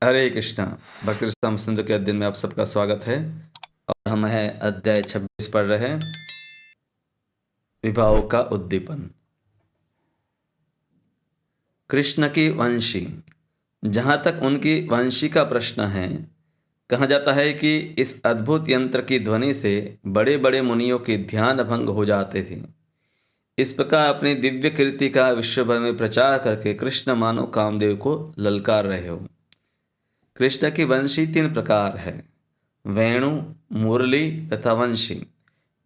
हरे कृष्णा। भक्ति रसाम सिंधु के अध्ययन में आप सबका स्वागत है। और हम हैं अध्याय 26 पढ़ रहे हैं, विभावों का उद्दीपन। कृष्ण की वंशी। जहाँ तक उनकी वंशी का प्रश्न है, कहा जाता है कि इस अद्भुत यंत्र की ध्वनि से बड़े बड़े मुनियों के ध्यान भंग हो जाते थे। इस प्रकार अपनी दिव्य कीर्ति का विश्व भर में प्रचार करके कृष्ण मानो कामदेव को ललकार रहे हो। कृष्ण की वंशी 3 प्रकार है: वेणु, मुरली तथा वंशी।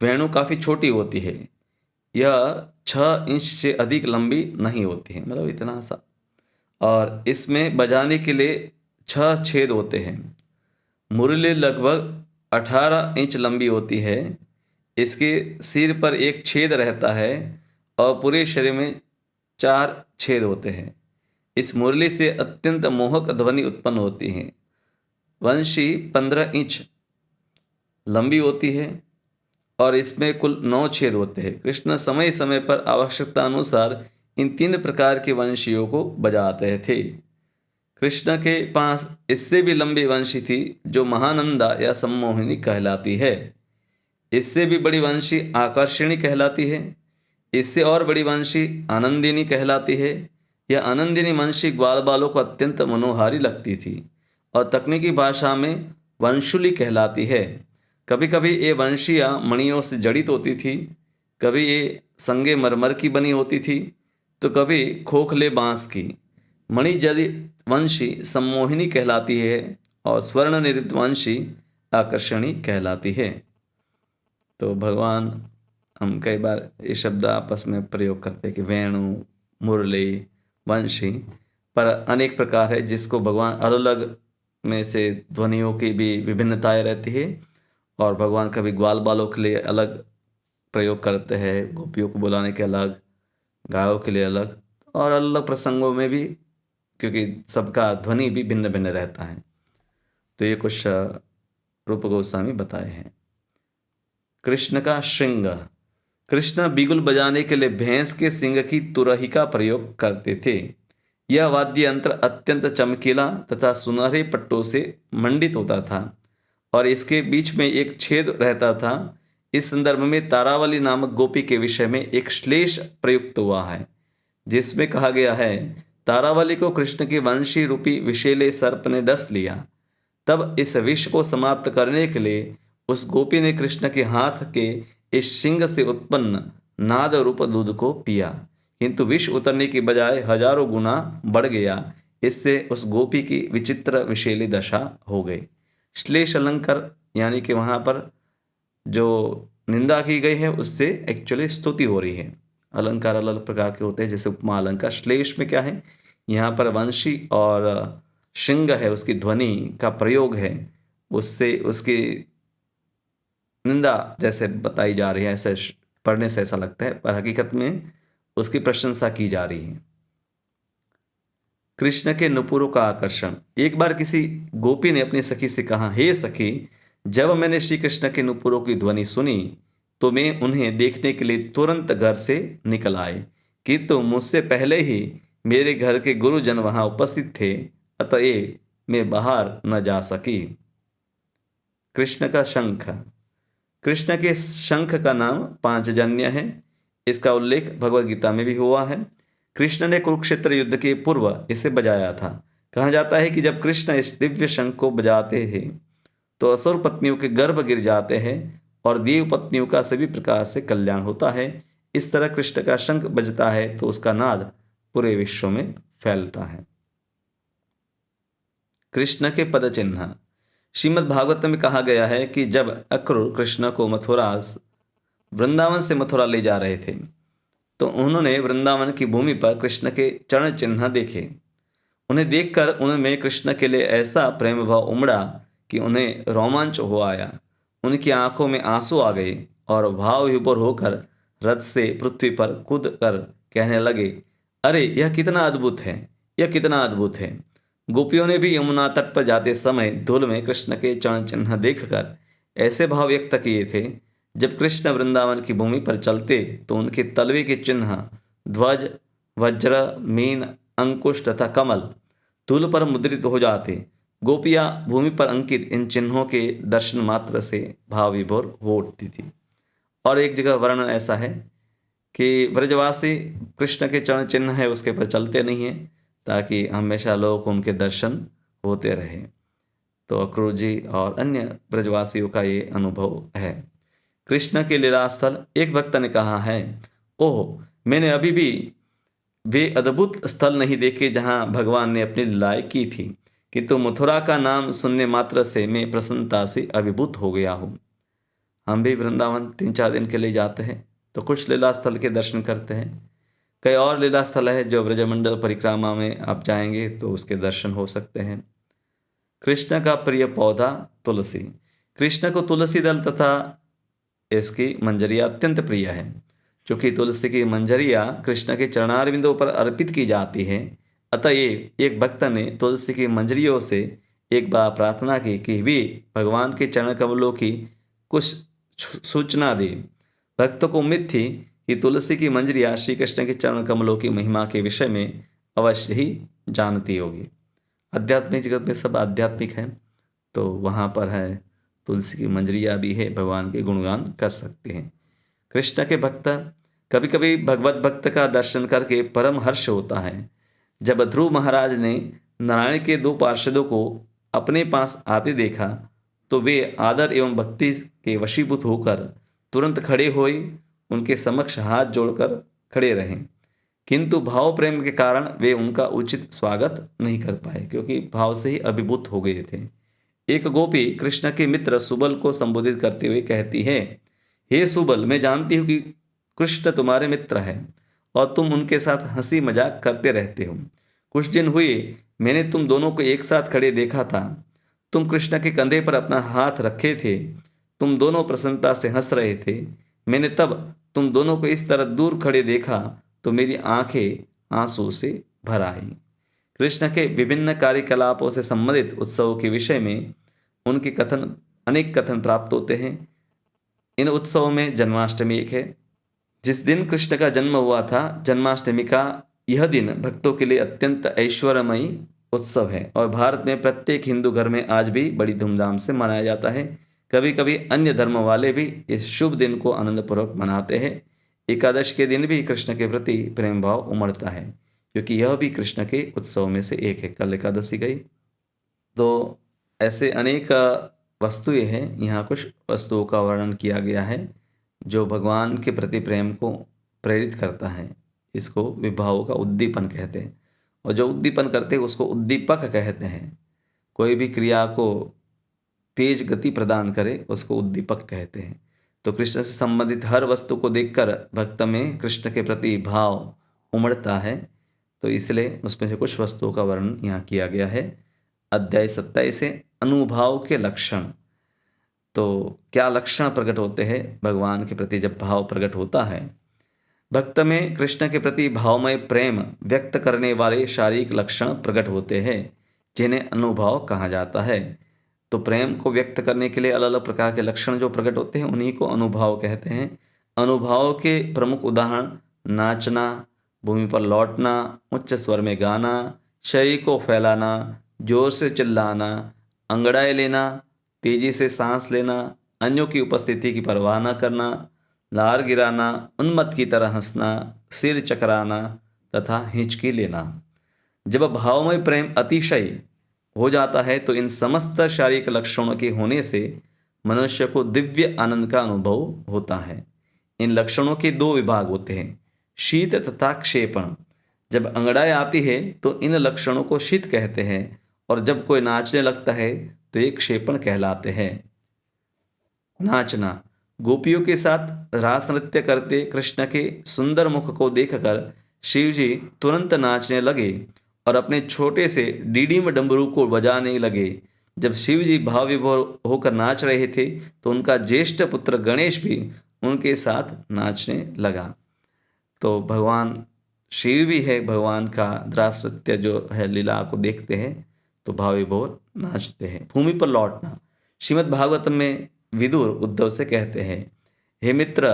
वेणु काफ़ी छोटी होती है। यह 6 इंच से अधिक लंबी नहीं होती है, मतलब इतना सा। और इसमें बजाने के लिए 6 छेद होते हैं। मुरली लगभग 18 इंच लंबी होती है। इसके सिर पर एक छेद रहता है और पूरे शरीर में 4 छेद होते हैं। इस मुरली से अत्यंत मोहक ध्वनि उत्पन्न होती है। वंशी 15 इंच लंबी होती है और इसमें कुल 9 छेद होते हैं। कृष्ण समय समय पर आवश्यकता अनुसार इन 3 प्रकार के वंशियों को बजाते थे। कृष्ण के पास इससे भी लंबी वंशी थी जो महानंदा या सम्मोहिनी कहलाती है। इससे भी बड़ी वंशी आकर्षणी कहलाती है। इससे और बड़ी वंशी आनंदिनी कहलाती है। यह आनंदिनी वंशी ग्वाल बालों को अत्यंत मनोहारी लगती थी और तकनीकी भाषा में वंशुली कहलाती है। कभी कभी ये वंशियाँ मणियों से जड़ित होती थी, कभी ये संगे मरमर की बनी होती थी, तो कभी खोखले बांस की। मणि जड़ित वंशी सम्मोहिनी कहलाती है और स्वर्ण निर्मित वंशी आकर्षणी कहलाती है। तो भगवान, हम कई बार ये शब्द आपस में प्रयोग करते हैं कि वेणु, मुरली, वंशी, पर अनेक प्रकार है जिसको भगवान अलग अलग में से ध्वनियों की भी विभिन्नताएं रहती है। और भगवान कभी ग्वाल बालों के लिए अलग प्रयोग करते हैं, गोपियों को बुलाने के अलग, गायों के लिए अलग, और अलग अलग प्रसंगों में भी, क्योंकि सबका ध्वनि भी भिन्न भिन्न रहता है। तो ये कुछ रूप गोस्वामी बताए हैं। कृष्ण का श्रृंग। कृष्ण बिगुल बजाने के लिए भैंस के सिंग की तुरही का प्रयोग करते थे। यह वाद्य यंत्र अत्यंत चमकीला तथा सुनहरे पट्टों से मंडित होता था और इसके बीच में एक छेद रहता था। इस संदर्भ में तारावली नामक गोपी के विषय में एक श्लेष प्रयुक्त हुआ है, जिसमें कहा गया है, तारावली को कृष्ण के वंशी रूपी विषैले सर्प ने डस लिया। तब इस विष को समाप्त करने के लिए उस गोपी ने कृष्ण के हाथ के इस सिंग से उत्पन्न नाद रूप दूध को पिया, किंतु विष उतरने की बजाय हजारों गुना बढ़ गया। इससे उस गोपी की विचित्र विषैली दशा हो गई। श्लेष अलंकार यानी कि वहाँ पर जो निंदा की गई है उससे एक्चुअली स्तुति हो रही है। अलंकार अलग अलग प्रकार के होते हैं, जैसे उपमा अलंकार। श्लेष में क्या है, यहाँ पर वंशी और श्रृंग है, उसकी ध्वनि का प्रयोग है, उससे उसकी निंदा जैसे बताई जा रही है। ऐसे पढ़ने से ऐसा लगता है, पर हकीकत में उसकी प्रशंसा की जा रही है। कृष्ण के नुपुरों का आकर्षण। एक बार किसी गोपी ने अपनी सखी से कहा, हे सखी, जब मैंने श्री कृष्ण के नुपुरों की ध्वनि सुनी तो मैं उन्हें देखने के लिए तुरंत घर से निकल आए, किंतु मुझसे पहले ही मेरे घर के गुरुजन वहां उपस्थित थे, अतएव मैं बाहर न जा सकी। कृष्ण का शंख। कृष्ण के शंख का नाम पांचजन्य है। इसका उल्लेख भगवद गीता में भी हुआ है। कृष्ण ने कुरुक्षेत्र युद्ध के पूर्व इसे बजाया था। कहा जाता है कि जब कृष्ण इस दिव्य शंख को बजाते हैं तो असुर पत्नियों के गर्भ गिर जाते हैं और देव पत्नियों का सभी प्रकार से कल्याण होता है। इस तरह कृष्ण का शंख बजता है तो उसका नाद पूरे विश्व में फैलता है। कृष्ण के पद चिन्ह। श्रीमद् भागवत में कहा गया है कि जब अक्रूर कृष्ण को वृंदावन से मथुरा ले जा रहे थे तो उन्होंने वृंदावन की भूमि पर कृष्ण के चरण चिन्ह देखे। उन्हें देखकर उनमें कृष्ण के लिए ऐसा प्रेम भाव उमड़ा कि उन्हें रोमांच हो आया। उनकी आंखों में आंसू आ गए और भाव विभोर होकर रथ से पृथ्वी पर कूद कर कहने लगे, अरे यह कितना अद्भुत है, यह कितना अद्भुत है। गोपियों ने भी यमुना तट पर जाते समय धूल में कृष्ण के चरण चिन्ह देखकर ऐसे भाव व्यक्त किए थे। जब कृष्ण वृंदावन की भूमि पर चलते तो उनके तलवे के चिन्ह ध्वज, वज्र, मीन, अंकुश तथा कमल धूल पर मुद्रित हो जाते। गोपियाँ भूमि पर अंकित इन चिन्हों के दर्शन मात्र से भाव विभोर हो उठती थी। और एक जगह वर्णन ऐसा है कि ब्रजवासी कृष्ण के चरण चिन्ह है उसके पर चलते नहीं हैं, ताकि हमेशा लोगों को उनके दर्शन होते रहे। तो अक्रूर जी और अन्य ब्रजवासियों का ये अनुभव है। कृष्ण के लीला स्थल, एक भक्त ने कहा है, ओह मैंने अभी भी वे अद्भुत स्थल नहीं देखे जहाँ भगवान ने अपनी लीलाएं की थी, किंतु मथुरा का नाम सुनने मात्र से मैं प्रसन्नता से अभिभूत हो गया हूँ। हम भी वृंदावन 3-4 दिन के लिए जाते हैं तो कुछ लीला स्थल के दर्शन करते हैं। कई और लीला स्थल है जो ब्रजमंडल परिक्रमा में आप जाएंगे तो उसके दर्शन हो सकते हैं। कृष्ण का प्रिय पौधा तुलसी। कृष्ण को तुलसी दल तथा इसकी मंजरियाँ अत्यंत प्रिय है। चूँकि तुलसी की मंजरियाँ कृष्ण के चरणारविंदों पर अर्पित की जाती है, अतएव एक भक्त ने तुलसी की मंजरियों से एक बार प्रार्थना की कि वे भगवान के चरण कमलों की कुछ सूचना दे। भक्त को उम्मीद थी कि तुलसी की मंजरियाँ श्री कृष्ण के चरण कमलों की महिमा के विषय में अवश्य ही जानती होगी। आध्यात्मिक जगत में सब आध्यात्मिक है, तो वहाँ पर है तुलसी की मंजरियाँ भी है, भगवान के गुणगान कर सकते हैं। कृष्ण के भक्त, कभी कभी भगवत भक्त का दर्शन करके परम हर्ष होता है। जब ध्रुव महाराज ने नारायण के 2 पार्षदों को अपने पास आते देखा तो वे आदर एवं भक्ति के वशीभूत होकर तुरंत खड़े हुए, उनके समक्ष हाथ जोड़कर खड़े रहे। किंतु भाव प्रेम के कारण वे उनका उचित स्वागत नहीं कर पाए, क्योंकि भाव से ही अभिभूत हो गए थे। एक गोपी कृष्ण के मित्र सुबल को संबोधित करते हुए कहती है, हे सुबल, मैं जानती हूँ कि कृष्ण तुम्हारे मित्र हैं और तुम उनके साथ हंसी मजाक करते रहते हो। कुछ दिन हुए मैंने तुम दोनों को एक साथ खड़े देखा था। तुम कृष्ण के कंधे पर अपना हाथ रखे थे। तुम दोनों प्रसन्नता से हंस रहे थे। मैंने तब तुम दोनों को इस तरह दूर खड़े देखा तो मेरी आंखें आंसू से भर आई। कृष्ण के विभिन्न कार्यकलापों से संबंधित उत्सवों के विषय में उनके अनेक कथन प्राप्त होते हैं। इन उत्सवों में जन्माष्टमी एक है। जिस दिन कृष्ण का जन्म हुआ था, जन्माष्टमी का यह दिन भक्तों के लिए अत्यंत ऐश्वर्यमयी उत्सव है और भारत में प्रत्येक हिंदू घर में आज भी बड़ी धूमधाम से मनाया जाता है। कभी कभी अन्य धर्म वाले भी इस शुभ दिन को आनंदपूर्वक मनाते हैं। एकादश के दिन भी कृष्ण के प्रति प्रेम भाव उमड़ता है, क्योंकि यह भी कृष्ण के उत्सव में से एक है। कल एकादशी गई। तो ऐसे अनेक वस्तुएं हैं। यहाँ कुछ वस्तुओं का वर्णन किया गया है जो भगवान के प्रति प्रेम को प्रेरित करता है। इसको विभावों का उद्दीपन कहते हैं, और जो उद्दीपन करते हैं उसको उद्दीपक कहते हैं। कोई भी क्रिया को तेज गति प्रदान करे उसको उद्दीपक कहते हैं। तो कृष्ण से संबंधित हर वस्तु को देखकर भक्त में कृष्ण के प्रति भाव उमड़ता है। तो इसलिए उसमें से कुछ वस्तुओं का वर्णन यहाँ किया गया है। अध्याय 27 से अनुभाव के लक्षण। तो क्या लक्षण प्रकट होते हैं भगवान के प्रति जब भाव प्रकट होता है? भक्त में कृष्ण के प्रति भावमय प्रेम व्यक्त करने वाले शारीरिक लक्षण प्रकट होते हैं, जिन्हें अनुभाव कहा जाता है। तो प्रेम को व्यक्त करने के लिए अलग अलग प्रकार के लक्षण जो प्रकट होते हैं उन्हीं को अनुभाव कहते हैं। अनुभाव के प्रमुख उदाहरण नाचना, भूमि पर लौटना, उच्च स्वर में गाना, शरीर को फैलाना, जोर से चिल्लाना, अंगड़ाई लेना, तेजी से सांस लेना, अन्यों की उपस्थिति की परवाह न करना, लार गिराना, उन्मत्त की तरह हंसना, सिर चकराना तथा हिचकी लेना। जब भावमय प्रेम अतिशय हो जाता है तो इन समस्त शारीरिक लक्षणों के होने से मनुष्य को दिव्य आनंद का अनुभव होता है। इन लक्षणों के 2 विभाग होते हैं, शीत तथा क्षेपण। जब अंगड़ाई आती है तो इन लक्षणों को शीत कहते हैं, और जब कोई नाचने लगता है तो ये क्षेपण कहलाते हैं। नाचना। गोपियों के साथ रास नृत्य करते कृष्ण के सुंदर मुख को देखकर शिव जी तुरंत नाचने लगे और अपने छोटे से डीडीम डमरू को बजाने लगे। जब शिव जी भाव विभोर होकर नाच रहे थे तो उनका ज्येष्ठ पुत्र गणेश भी उनके साथ नाचने लगा। तो भगवान शिव भी है, भगवान का रास नृत्य जो है लीला को देखते हैं तो भाव विभोर नाचते हैं। भूमि पर लौटना। श्रीमद् भागवतम में विदुर उद्धव से कहते हैं, हे मित्र,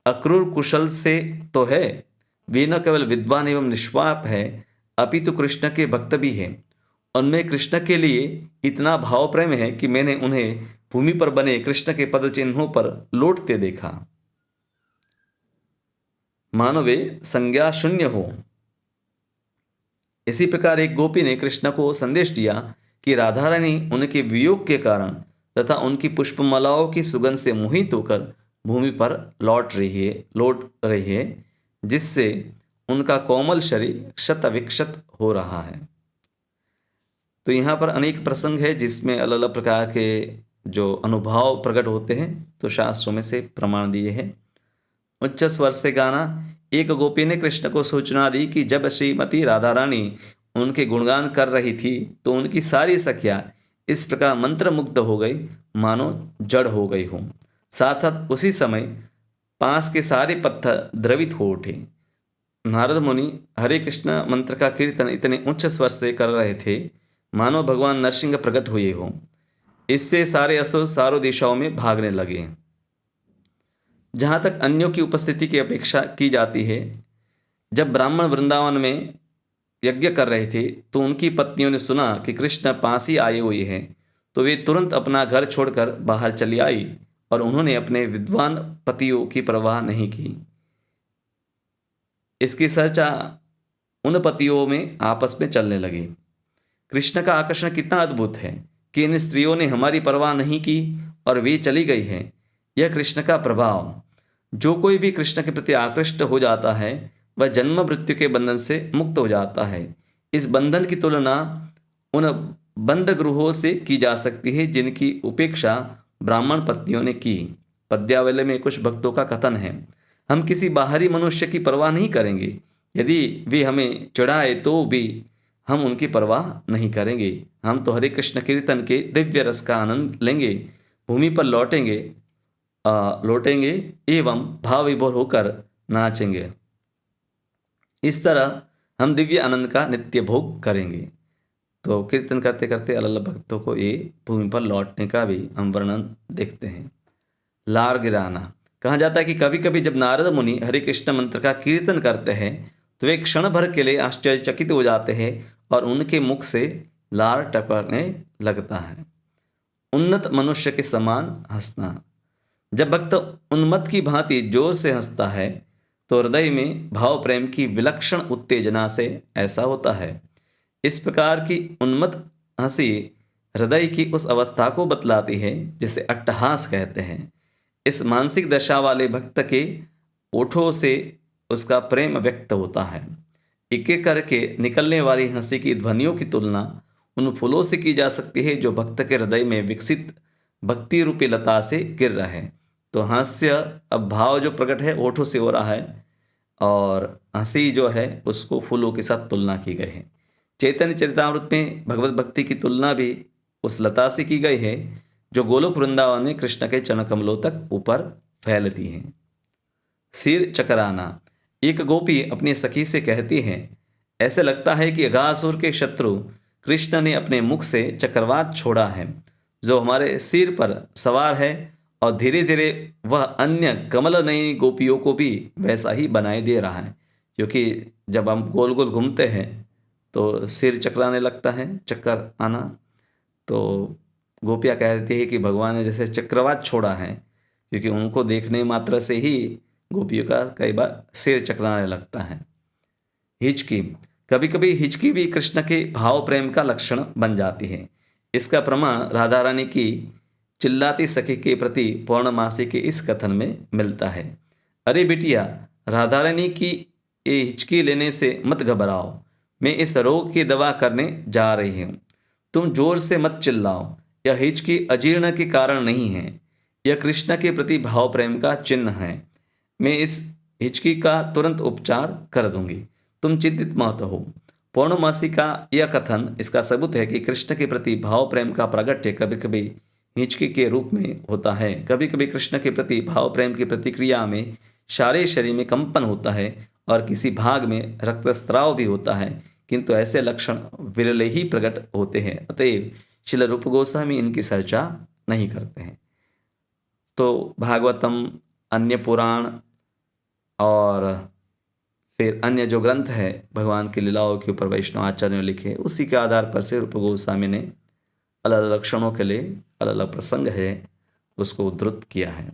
अक्रूर कुशल से तो है, वे न केवल विद्वान एवं निष्पाप है अपितु कृष्ण के भक्त भी हैं। उनमें कृष्ण के लिए इतना भाव प्रेम है कि मैंने उन्हें भूमि पर बने कृष्ण के पद चिन्हों पर लौटते देखा, मानो वे संज्ञा शून्य हो। इसी प्रकार एक गोपी ने कृष्ण को संदेश दिया कि राधा रानी उनके वियोग के कारण तथा उनकी पुष्पमालाओं की सुगंध से मोहित होकर भूमि पर लौट रही है, जिससे उनका कोमल शरीर क्षत विक्षत हो रहा है। तो यहाँ पर अनेक प्रसंग है जिसमें अलग अलग प्रकार के जो अनुभव प्रकट होते हैं, तो शास्त्रों में से प्रमाण दिए हैं। उच्च स्वर से गाना। एक गोपी ने कृष्ण को सूचना दी कि जब श्रीमती राधा रानी उनके गुणगान कर रही थी तो उनकी सारी सखियां इस प्रकार मंत्रमुग्ध हो गई मानो जड़ हो गई हो। साथ साथ उसी समय पास के सारे पत्थर द्रवित हो उठे। नारद मुनि हरे कृष्ण मंत्र का कीर्तन इतने उच्च स्वर से कर रहे थे मानो भगवान नरसिंह प्रकट हुए हो। इससे सारे असुर चारों दिशाओं में भागने लगे। जहाँ तक अन्यों की उपस्थिति की अपेक्षा की जाती है, जब ब्राह्मण वृंदावन में यज्ञ कर रहे थे तो उनकी पत्नियों ने सुना कि कृष्ण पास ही आए हुए हैं, तो वे तुरंत अपना घर छोड़कर बाहर चली आई और उन्होंने अपने विद्वान पतियों की परवाह नहीं की। इसकी चर्चा उन पतियों में आपस में चलने लगी। कृष्ण का आकर्षण कितना अद्भुत है कि इन स्त्रियों ने हमारी परवाह नहीं की और वे चली गई हैं। यह कृष्ण का प्रभाव। जो कोई भी कृष्ण के प्रति आकृष्ट हो जाता है वह जन्म मृत्यु के बंधन से मुक्त हो जाता है। इस बंधन की तुलना उन बंद गृहों से की जा सकती है जिनकी उपेक्षा ब्राह्मण पत्नियों ने की। पद्यावली में कुछ भक्तों का कथन है, हम किसी बाहरी मनुष्य की परवाह नहीं करेंगे, यदि वे हमें चिढ़ाए तो भी हम उनकी परवाह नहीं करेंगे। हम तो हरे कृष्ण कीर्तन के दिव्य रस का आनंद लेंगे, भूमि पर लौटेंगे एवं भाव विभोर होकर नाचेंगे। इस तरह हम दिव्य आनंद का नित्य भोग करेंगे। तो कीर्तन करते करते अलग अलग भक्तों को ये भूमि पर लौटने का भी हम वर्णन देखते हैं। लार गिराना। कहा जाता है कि कभी कभी जब नारद मुनि हरे कृष्ण मंत्र का कीर्तन करते हैं तो वे क्षण भर के लिए आश्चर्यचकित हो जाते हैं और उनके मुख से लार टपकने लगता है। उन्नत मनुष्य के समान हंसना। जब भक्त उन्मत्त की भांति जोर से हंसता है तो हृदय में भाव प्रेम की विलक्षण उत्तेजना से ऐसा होता है। इस प्रकार की उन्मत्त हंसी हृदय की उस अवस्था को बतलाती है जिसे अट्टहास कहते हैं। इस मानसिक दशा वाले भक्त के ओठों से उसका प्रेम व्यक्त होता है। एक एक करके निकलने वाली हंसी की ध्वनियों की तुलना उन फूलों से की जा सकती है जो भक्त के हृदय में विकसित भक्ति रूपी लता से गिर रहा है। तो हास्य अब भाव जो प्रकट है ओठों से हो रहा है और हंसी जो है उसको फूलों के साथ तुलना की गई है। चैतन्य चरितामृत में भगवत भक्ति की तुलना भी उस लता से की गई है जो गोलोक वृंदावन में कृष्ण के चरण कमलों तक ऊपर फैलती है। सिर चकराना। एक गोपी अपनी सखी से कहती है, ऐसे लगता है कि अघासुर के शत्रु कृष्ण ने अपने मुख से चक्रवात छोड़ा है जो हमारे सिर पर सवार है और धीरे धीरे वह अन्य कमल नयनी गोपियों को भी वैसा ही बनाए दे रहा है। क्योंकि जब हम गोल गोल घूमते हैं तो सिर चकराने लगता है, चक्कर आना। तो गोपियाँ कहती है कि भगवान ने जैसे चक्रवात छोड़ा है, क्योंकि उनको देखने मात्र से ही गोपियों का कई बार सिर चकराने लगता है। हिचकी। कभी कभी हिचकी भी कृष्ण के भाव प्रेम का लक्षण बन जाती है। इसका प्रमाण राधा रानी की चिल्लाती सखी के प्रति पौर्णमासी के इस कथन में मिलता है, अरे बिटिया, राधा रानी की ये हिचकी लेने से मत घबराओ, मैं इस रोग की दवा करने जा रही हूँ। तुम जोर से मत चिल्लाओ, यह हिचकी अजीर्ण के कारण नहीं है, यह कृष्ण के प्रति भाव प्रेम का चिन्ह है। मैं इस हिचकी का तुरंत उपचार कर दूंगी, तुम चिंतित मत हो। पौर्णमासी का यह कथन इसका सबूत है कि कृष्ण के प्रति भाव प्रेम का प्रागट्य कभी कभी हिचकी के रूप में होता है। कभी कभी कृष्ण के प्रति भाव प्रेम की प्रतिक्रिया में सारे शरीर में कंपन होता है और किसी भाग में रक्तस्राव भी होता है, किंतु ऐसे लक्षण विरले ही प्रकट होते हैं। अतएव श्रील रूप गोस्वामी इनकी चर्चा नहीं करते हैं। तो भागवतम, अन्य पुराण और फिर अन्य जो ग्रंथ है भगवान की लीलाओं के ऊपर वैष्णव आचार्यों ने लिखे, उसी के आधार पर से रूप गोस्वामी ने अलग अलग लक्षणों के लिए अलग अलग प्रसंग है उसको उद्धृत किया है।